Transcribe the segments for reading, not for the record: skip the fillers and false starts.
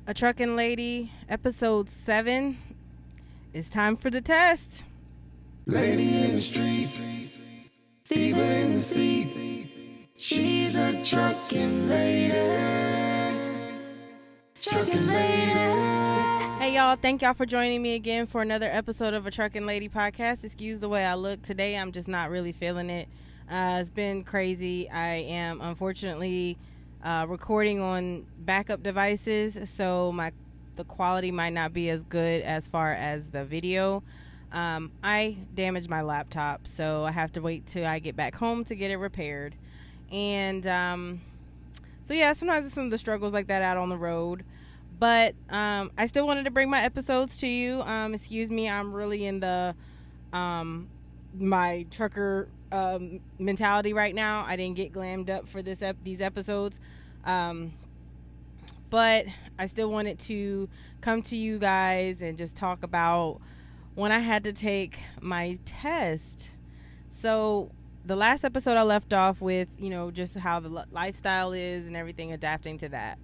A Truckin Lady, episode 7. It's time for the test. Lady in the street, diva in the seat. She's a truckin' lady. Truckin' lady. Hey y'all, thank y'all for joining me again for another episode of A Truckin Lady podcast. Excuse the way I look today. I'm just not really feeling it. It's been crazy. I am unfortunately recording on backup devices, so the quality might not be as good as far as the video. I damaged my laptop, so I have to wait till I get back home to get it repaired. And so yeah, sometimes it's some of the struggles like that out on the road. But I still wanted to bring my episodes to you. Excuse me, I'm really in the my trucker mentality right now. I didn't get glammed up for these episodes. But I still wanted to come to you guys and just talk about when I had to take my test. So the last episode I left off with, just how the lifestyle is and everything, adapting to that.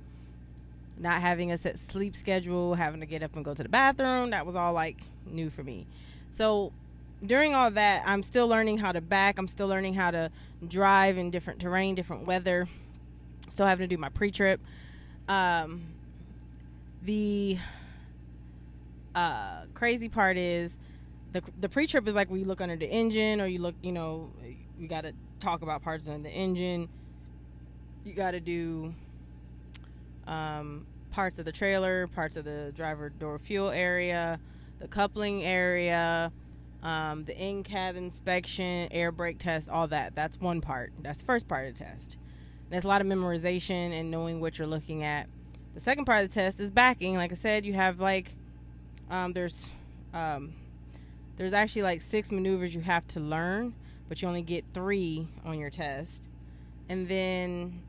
Not having a set sleep schedule, having to get up and go to the bathroom. That was all like new for me. So during all that, I'm still learning how to back. I'm still learning how to drive in different terrain, different weather. Still having to do my pre-trip. The crazy part is the pre-trip is like where you look under the engine, or you look, you got to talk about parts of the engine. You got to do parts of the trailer, parts of the driver door fuel area, the coupling area, the in-cab inspection, air brake test, all that. That's one part. That's the first part of the test. There's a lot of memorization and knowing what you're looking at. The second part of the test is backing. Like I said, you have there's actually like 6 maneuvers you have to learn, but you only get 3 on your test. And then,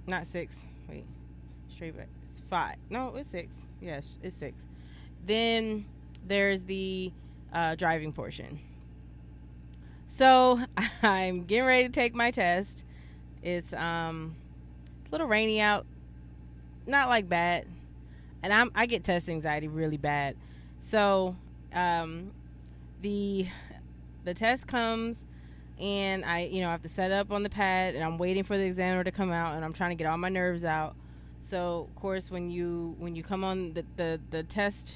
not 6, wait, straight back, it's 5. No, it's 6. Yes, it's 6. Then there's the driving portion. So I'm getting ready to take my test. It's a little rainy out, not like bad, and I get test anxiety really bad. So the test comes, and I have to set up on the pad, and I'm waiting for the examiner to come out, and I'm trying to get all my nerves out. So of course, when you come on the test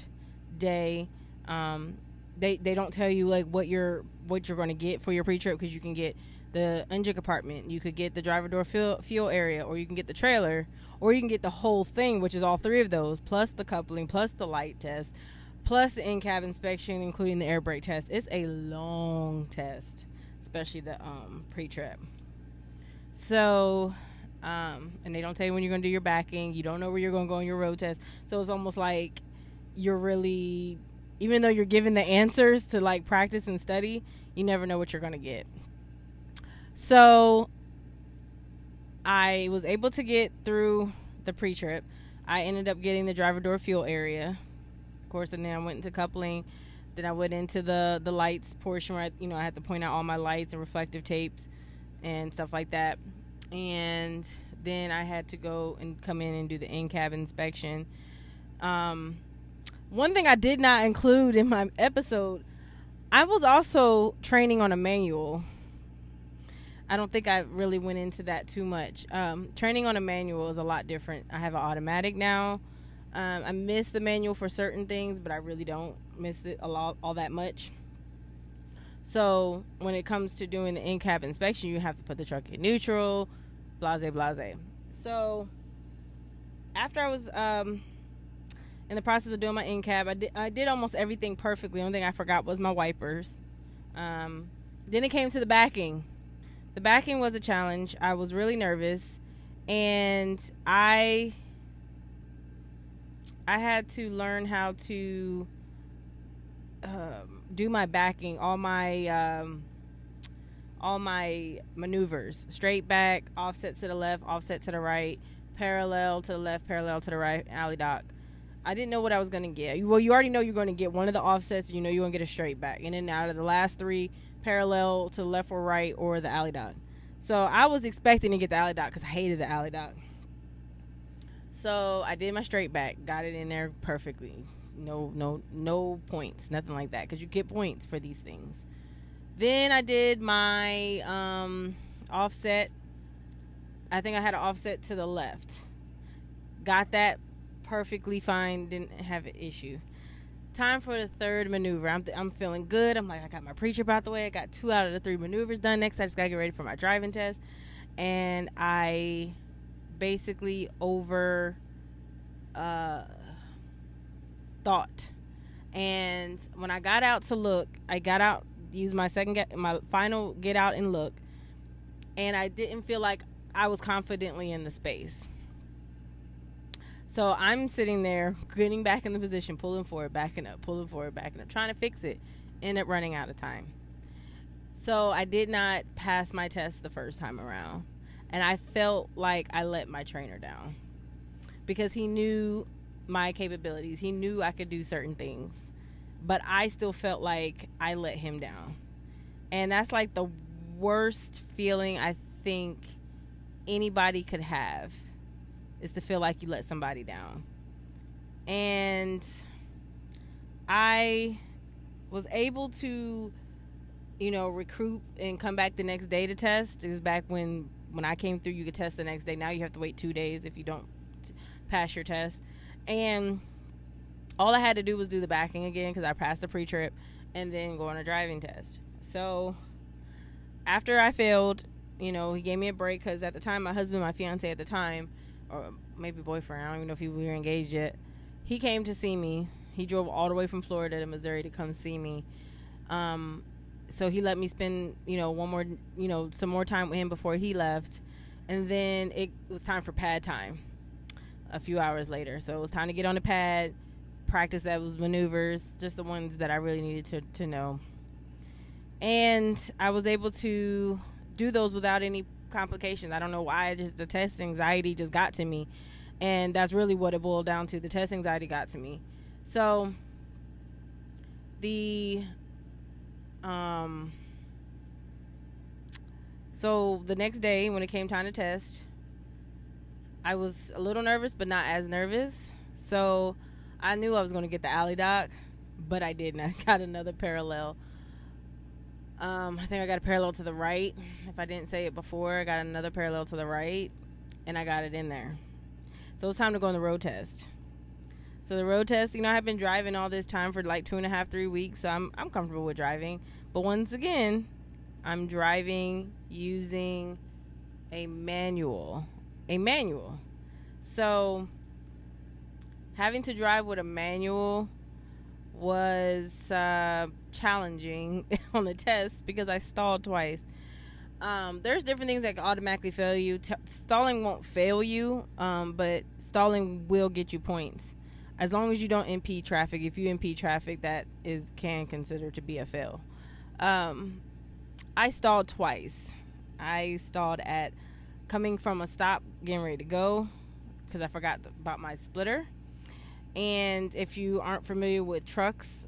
day, they don't tell you like what you're going to get for your pre-trip, because you can get the engine compartment, you could get the driver door fuel area, or you can get the trailer, or you can get the whole thing, which is all 3 of those, plus the coupling, plus the light test, plus the in-cab inspection, including the air brake test. It's a long test, especially the pre-trip. So and they don't tell you when you're going to do your backing. You don't know where you're going to go on your road test. So it's almost like you're really, even though you're given the answers to like practice and study, you never know what you're going to get. So I was able to get through the pre-trip. I ended up getting the driver door fuel area, of course, and then I went into coupling. Then I went into the lights portion where I had to point out all my lights and reflective tapes and stuff like that. And then I had to go and come in and do the in-cab inspection. One thing I did not include in my episode, I was also training on a manual. I don't think I really went into that too much. Training on a manual is a lot different. I have an automatic now. I miss the manual for certain things, but I really don't miss it all that much. So when it comes to doing the in-cab inspection, you have to put the truck in neutral, blase, blase. So after I was in the process of doing my in-cab, I did almost everything perfectly. The only thing I forgot was my wipers. Then it came to the backing. The backing was a challenge. I was really nervous, and I had to learn how to do my backing, all my maneuvers, straight back, offset to the left, offset to the right, parallel to the left, parallel to the right, alley dock. I didn't know what I was going to get. Well, you already know you're going to get one of the offsets. You're going to get a straight back. And then out of the last 3, parallel to the left or right, or the alley dock. So I was expecting to get the alley dock because I hated the alley dock. So I did my straight back, got it in there perfectly. No points, nothing like that, because you get points for these things. Then I did my offset. I think I had an offset to the left. Got that perfectly fine, didn't have an issue. Time for the third maneuver. I'm feeling good. I'm like, I got my pre-trip out the way. I got 2 out of the 3 maneuvers done. Next, I just got to get ready for my driving test. And I basically over thought. And when I got out to look, I got out, used my final get out and look. And I didn't feel like I was confidently in the space. So I'm sitting there, getting back in the position, pulling forward, backing up, trying to fix it. End up running out of time. So I did not pass my test the first time around. And I felt like I let my trainer down. Because he knew my capabilities. He knew I could do certain things. But I still felt like I let him down. And that's like the worst feeling I think anybody could have, is to feel like you let somebody down. And I was able to, recruit and come back the next day to test. It was back when I came through, you could test the next day. Now you have to wait 2 days if you don't pass your test. And all I had to do was do the backing again, because I passed the pre-trip, and then go on a driving test. So after I failed, he gave me a break, because at the time, my husband, my fiance at the time, or maybe boyfriend, I don't even know if we were engaged yet, he came to see me. He drove all the way from Florida to Missouri to come see me. So he let me spend, some more time with him before he left. And then it was time for pad time a few hours later. So it was time to get on the pad, practice those maneuvers, just the ones that I really needed to know. And I was able to do those without any complications. I don't know why, the test anxiety just got to me. And that's really what it boiled down to. The test anxiety got to me. So the next day when it came time to test, I was a little nervous, but not as nervous. So I knew I was going to get the alley dock, but I didn't. I got another parallel. I think I got a parallel to the right. If I didn't say it before, I got another parallel to the right, and I got it in there. So it was time to go on the road test. So the road test, I've been driving all this time for like 2.5, 3 weeks, so I'm comfortable with driving. But once again, I'm driving using a manual. So having to drive with a manual was challenging on the test, because I stalled twice. There's different things that can automatically fail you. Stalling won't fail you, but stalling will get you points. As long as you don't impede traffic. If you impede traffic, that can consider to be a fail. I stalled twice. I stalled at coming from a stop, getting ready to go, because I forgot about my splitter. And if you aren't familiar with trucks,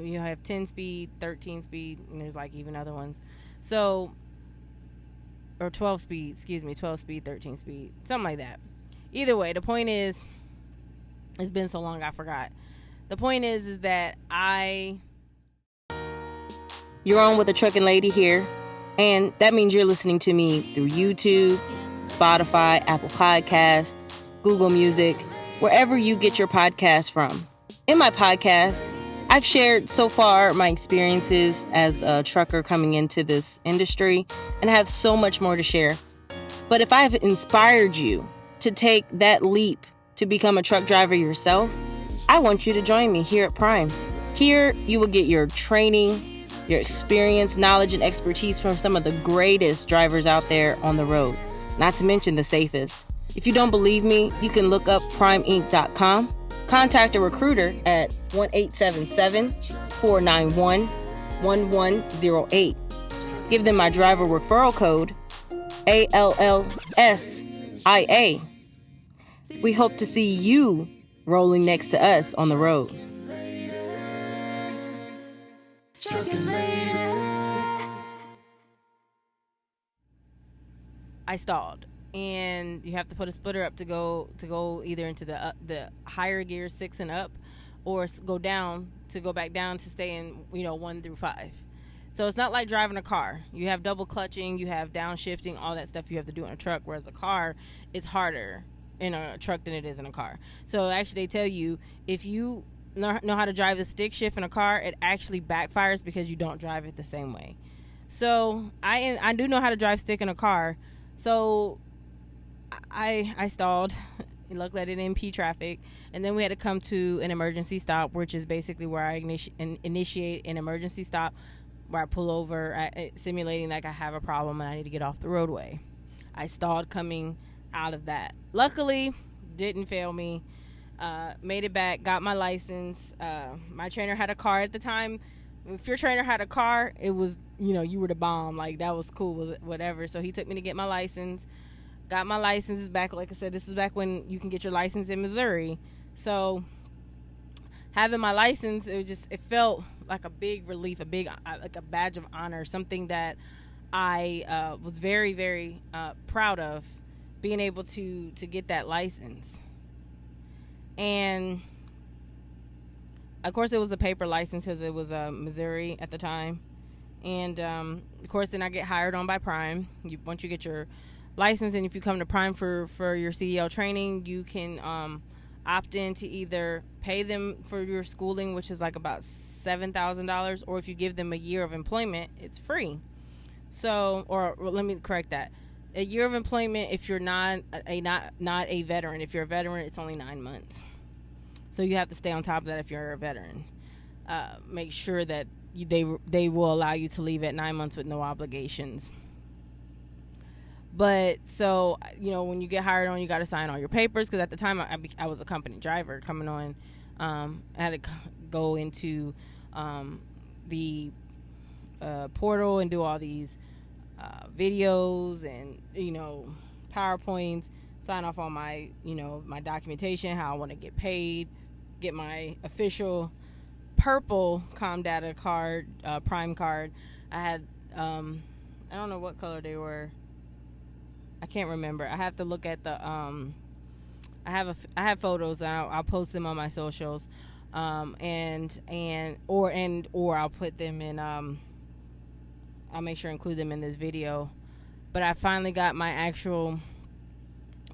you have 10 speed, 13 speed, and there's like even other ones. So, or 12 speed, 12 speed, 13 speed, something like that. Either way, the point is, it's been so long I forgot. The point is that you're on with A Truckin Lady here, and that means you're listening to me through YouTube, Spotify, Apple Podcasts, Google Music, wherever you get your podcast from. In my podcast, I've shared so far my experiences as a trucker coming into this industry, and I have so much more to share. But if I've inspired you to take that leap to become a truck driver yourself, I want you to join me here at Prime. Here, you will get your training, your experience, knowledge, and expertise from some of the greatest drivers out there on the road, not to mention the safest. If you don't believe me, you can look up primeinc.com, contact a recruiter at 1-877-491-1108. Give them my driver referral code, ALLSIA. We hope to see you rolling next to us on the road. I stalled. and you have to put a splitter up to go either into the higher gear 6 and up, or go down to go back down to stay in 1 through 5. So it's not like driving a car. You have double clutching, you have downshifting, all that stuff you have to do in a truck. Whereas a car, it's harder in a truck than it is in a car. So actually, they tell you if you know how to drive the stick shift in a car, it actually backfires because you don't drive it the same way. So I do know how to drive stick in a car. So I stalled. Luckily, I didn't MP traffic, and then we had to come to an emergency stop, which is basically where I initiate an emergency stop, where I pull over, simulating like I have a problem and I need to get off the roadway. I stalled coming out of that. Luckily, didn't fail me. Made it back, got my license. My trainer had a car at the time. If your trainer had a car, it was, you were the bomb. Like, that was cool, was whatever. So he took me to get my license. Got my license back. Like I said, this is back when you can get your license in Missouri. So having my license, it felt like a big relief, like a badge of honor, something that I was very, very proud of, being able to get that license. And of course, it was a paper license because it was Missouri at the time. And of course, then I get hired on by Prime. Once you get your license, and if you come to Prime for your CDL training, you can opt in to either pay them for your schooling, which is like about $7,000, or if you give them a year of employment, it's free. So, or well, let me correct that. A year of employment if you're not a veteran. If you're a veteran, it's only 9 months. So you have to stay on top of that if you're a veteran. Make sure that they will allow you to leave at 9 months with no obligations. But so, when you get hired on, you got to sign all your papers, because at the time I was a company driver coming on. I had to go into the portal and do all these videos and PowerPoints, sign off on my my documentation, how I want to get paid, get my official purple Comdata card, Prime card. I had I don't know what color they were. I can't remember. I have to look at the I have photos, and I'll post them on my socials, or I'll put them in I'll make sure to include them in this video. But I finally got my actual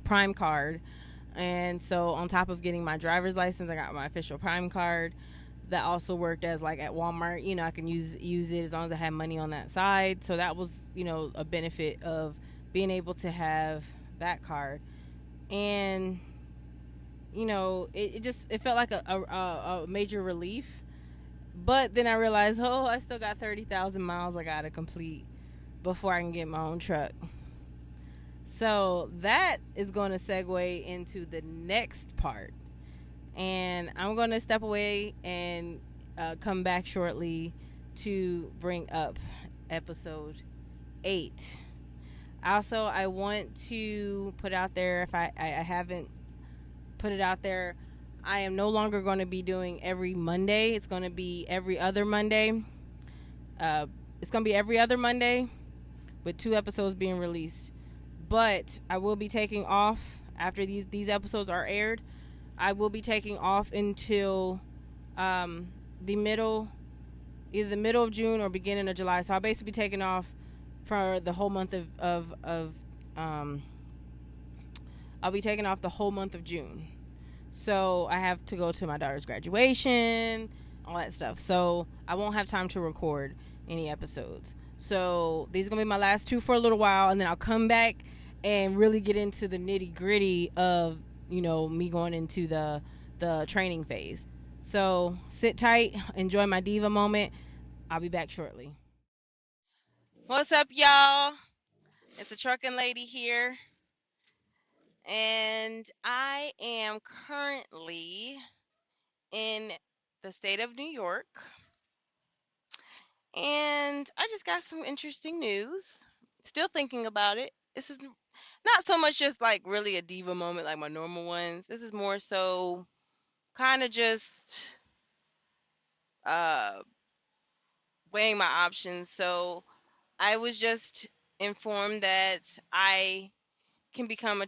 Prime card, and so on top of getting my driver's license, I got my official Prime card. That also worked as like at Walmart. I can use it as long as I had money on that side. So that was a benefit of being able to have that card. And it felt like a major relief. But then I realized, I still got 30,000 miles I gotta complete before I can get my own truck. So that is going to segue into the next part. And I'm going to step away and come back shortly to bring up episode 8. Also, I want to put out there, if I haven't put it out there, I am no longer going to be doing every Monday. It's going to be every other Monday. It's going to be every other Monday with 2 episodes being released. But I will be taking off after these episodes are aired. I will be taking off until either the middle of June or beginning of July. So I'll basically be taking off for the whole month of I'll be taking off the whole month of June. So I have to go to my daughter's graduation, all that stuff. So I won't have time to record any episodes. So these are going to be my last 2 for a little while, and then I'll come back and really get into the nitty gritty of, me going into the training phase. So sit tight, enjoy my diva moment. I'll be back shortly. What's up, y'all? It's a trucking lady here, and I am currently in the state of New York, and I just got some interesting news. Still thinking about it. This is not so much just like really a diva moment like my normal ones. This is more so kind of just uh weighing my options. So I was just informed that I can become a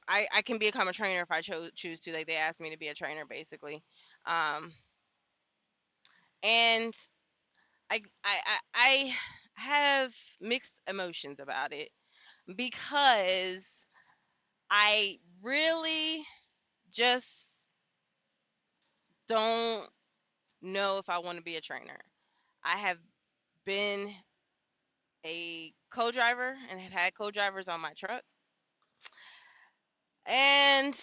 I can become a trainer if I choose to. Like they asked me to be a trainer basically. Um, and I have mixed emotions about it because I really just don't know if I want to be a trainer. I have been a co-driver and have had co-drivers on my truck, and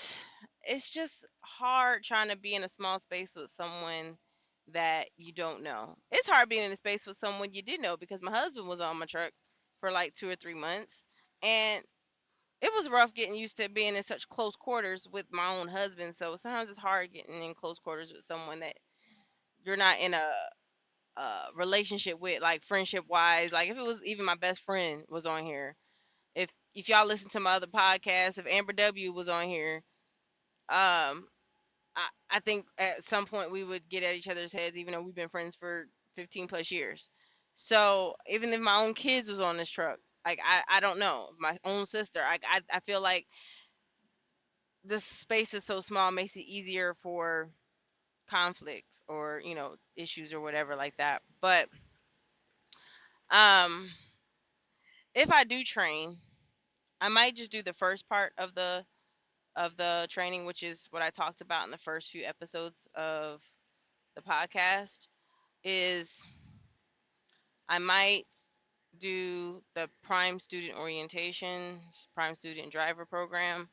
it's just hard trying to be in a small space with someone that you don't know. It's hard being in a space with someone you did know because my husband was on my truck for like 2 or 3 months, and it was rough getting used to being in such close quarters with my own husband. So sometimes it's hard getting in close quarters with someone that you're not in a relationship with, like friendship wise. Like if it was even my best friend was on here, if y'all listen to my other podcast, if Amber W was on here, I think at some point we would get at each other's heads, even though we've been friends for 15 plus years. So even if my own kids was on this truck, like I don't know, my own sister, I feel like this space is so small, makes it easier for conflict or issues or whatever like that. But um, if I do train, I might just do the first part of the training, which is what I talked about in the first few episodes of the podcast. Is I might do the prime student orientation, prime student driver program,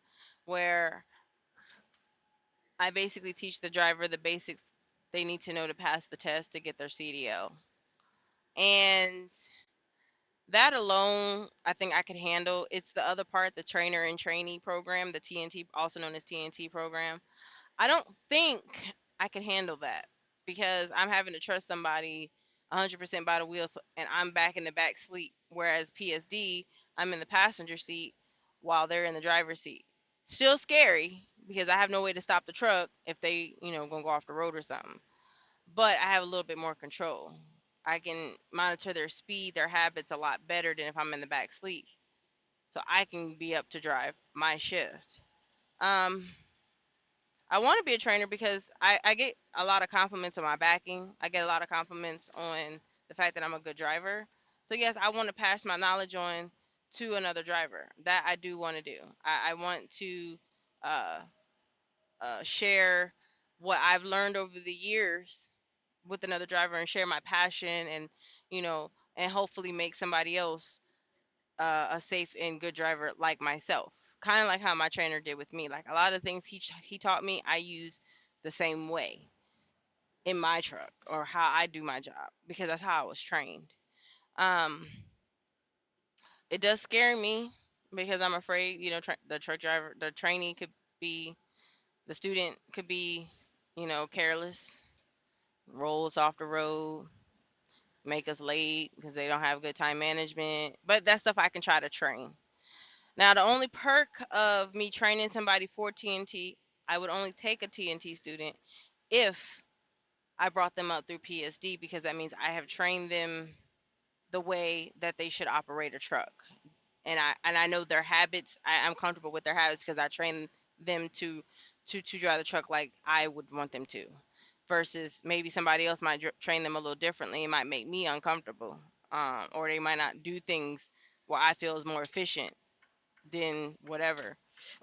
where I basically teach the driver the basics they need to know to pass the test to get their CDL. And that alone, I think I could handle. It's the other part, the trainer and trainee program, the TNT, also known as TNT program. I don't think I can handle that because I'm having to trust somebody 100% by the wheel, and I'm back in the back seat. Whereas PSD, I'm in the passenger seat while they're in the driver's seat. Still scary because I have no way to stop the truck if they, gonna go off the road or something. But I have a little bit more control. I can monitor their speed, their habits a lot better than if I'm in the back seat. So I can be up to drive my shift. Um, I want to be a trainer because I get a lot of compliments on my backing. I get a lot of compliments on the fact that I'm a good driver. So yes, I want to pass my knowledge on to another driver. That I do want to do. I want to uh, share what I've learned over the years with another driver and share my passion and you know and hopefully make somebody else a safe and good driver like myself, kind of like how my trainer did with me. Like a lot of things he taught me I use the same way in my truck or how I do my job because that's how I was trained. um it does scare me because I'm afraid, the truck driver, the trainee could be, the student could be, careless, rolls off the road, make us late because they don't have good time management. But that's stuff I can try to train. Now, the only perk of me training somebody for TNT, I would only take a TNT student if I brought them up through PSD because that means I have trained them the way that they should operate a truck. And I know their habits. I'm comfortable with their habits because I train them to drive the truck like I would want them to. Versus maybe somebody else might train them a little differently. It might make me uncomfortable, or they might not do things where I feel is more efficient than whatever,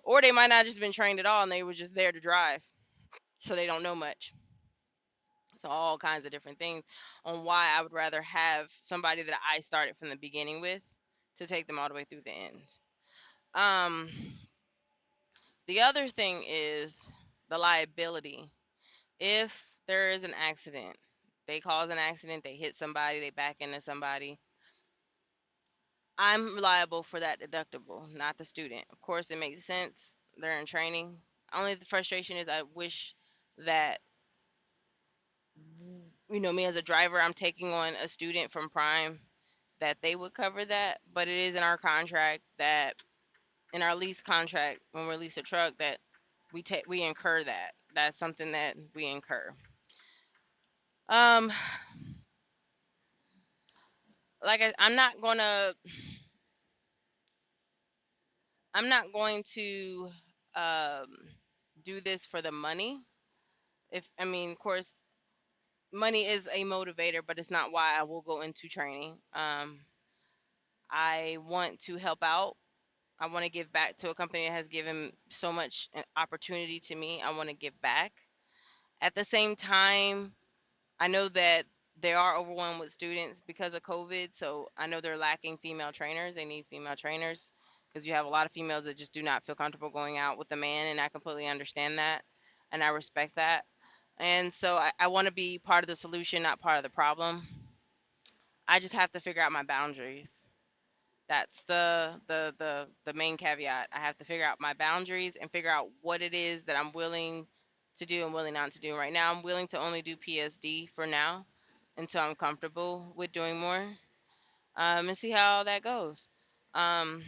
or they might not just been trained at all and they were just there to drive, so they don't know much. So all kinds of different things on why I would rather have somebody that I started from the beginning with to take them all the way through the end. Um, the other thing is the liability. If there is an accident, they cause an accident, they hit somebody, they back into somebody, I'm liable for that deductible, not the student. Of course, it makes sense. They're in training. Only the frustration is I wish that, me as a driver, I'm taking on a student from Prime, that they would cover that. But it is in our contract that, in our lease contract, when we lease a truck, that we incur that. That's something that we incur. Um, I'm not gonna I'm not going to um, do this for the money. If I mean, of course, money is a motivator, but it's not why I will go into training. I want to help out. I want to give back to a company that has given so much opportunity to me. I want to give back. At the same time, I know that they are overwhelmed with students because of COVID. So I know they're lacking female trainers. They need female trainers because you have a lot of females that just do not feel comfortable going out with a man. And I completely understand that. And I respect that. And so I want to be part of the solution, not part of the problem. I just have to figure out my boundaries. That's the main caveat. I have to figure out my boundaries and figure out what it is that I'm willing to do and willing not to do. Right now, I'm willing to only do PSD for now until I'm comfortable with doing more, and see how that goes. Um,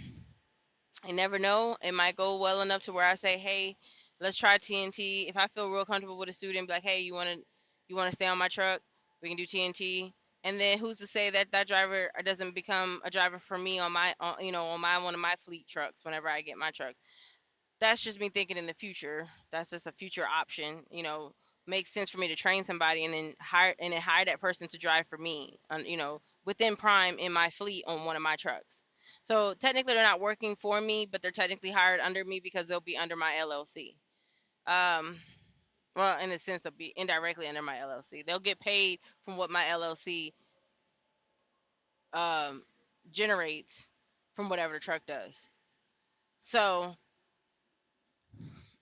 I never know. It might go well enough to where I say, "Hey, let's try TNT." If I feel real comfortable with a student, be like, "Hey, you want to stay on my truck? We can do TNT." And then who's to say that that driver doesn't become a driver for me on my, on my one of my fleet trucks whenever I get my truck? That's just me thinking in the future. That's just a future option. Makes sense for me to train somebody and then hire that person to drive for me, within prime in my fleet on one of my trucks. So technically, they're not working for me, but they're technically hired under me because they'll be under my LLC. Um, well, in a sense, they'll be indirectly under my LLC. They'll get paid from what my LLC um, generates from whatever the truck does. So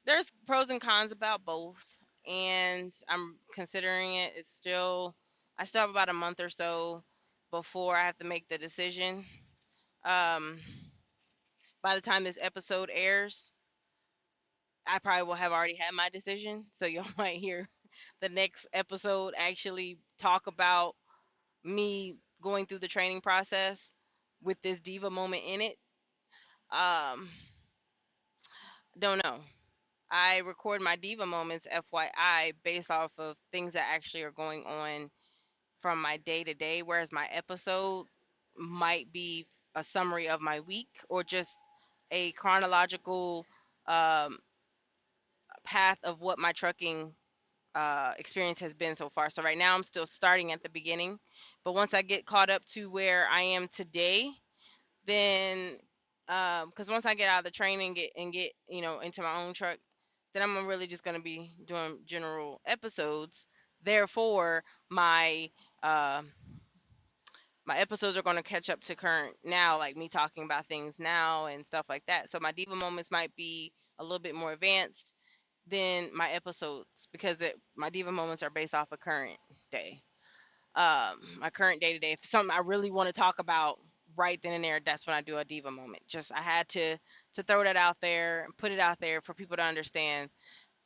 there's pros and cons about both, and I'm considering it. I still have about a month or so before I have to make the decision. Um, by the time this episode airs, I probably will have already had my decision. So y'all might hear the next episode actually talk about me going through the training process with this diva moment in it. Um, don't know. I record my diva moments, FYI, based off of things that actually are going on from my day to day, whereas my episode might be a summary of my week or just a chronological um, path of what my trucking experience has been so far. So right now I'm still starting at the beginning, but once I get caught up to where I am today, then because once I get out of the training and get into my own truck, then I'm really just gonna be doing general episodes. Therefore, uh, my episodes are gonna catch up to current now, like me talking about things now and stuff like that. So my diva moments might be a little bit more advanced than my episodes because my diva moments are based off of current day, my current day to day. If something I really want to talk about right then and there, that's when I do a diva moment. Just I had to throw that out there, put it out there for people to understand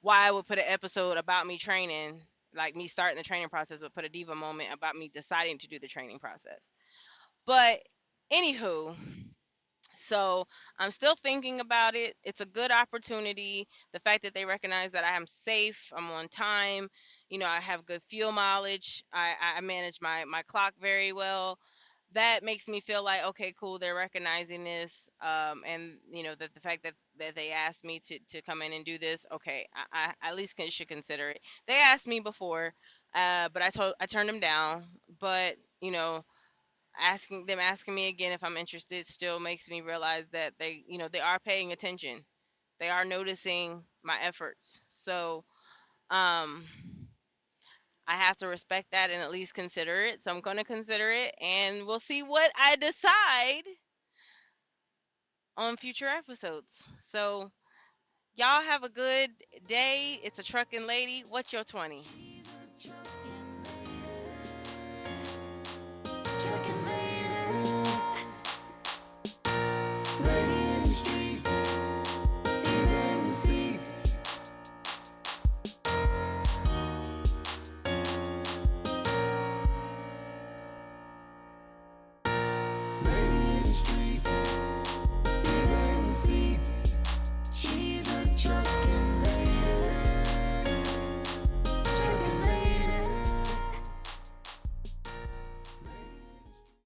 why I would put an episode about me training, like me starting the training process, but put a diva moment about me deciding to do the training process. But anywho, so I'm still thinking about it. It's a good opportunity. The fact that they recognize that I am safe, I'm on time, I have good fuel mileage, I manage my clock very well. That makes me feel like, okay, cool, they're recognizing this, and that the fact that they asked me to come in and do this, okay, I at least should consider it. They asked me before, but I turned them down. But asking me again if I'm interested still makes me realize that they are paying attention. They are noticing my efforts. So um I have to respect that and at least consider it. So I'm going to consider it and we'll see what I decide on future episodes. So y'all have a good day. It's a trucking lady. What's your 20?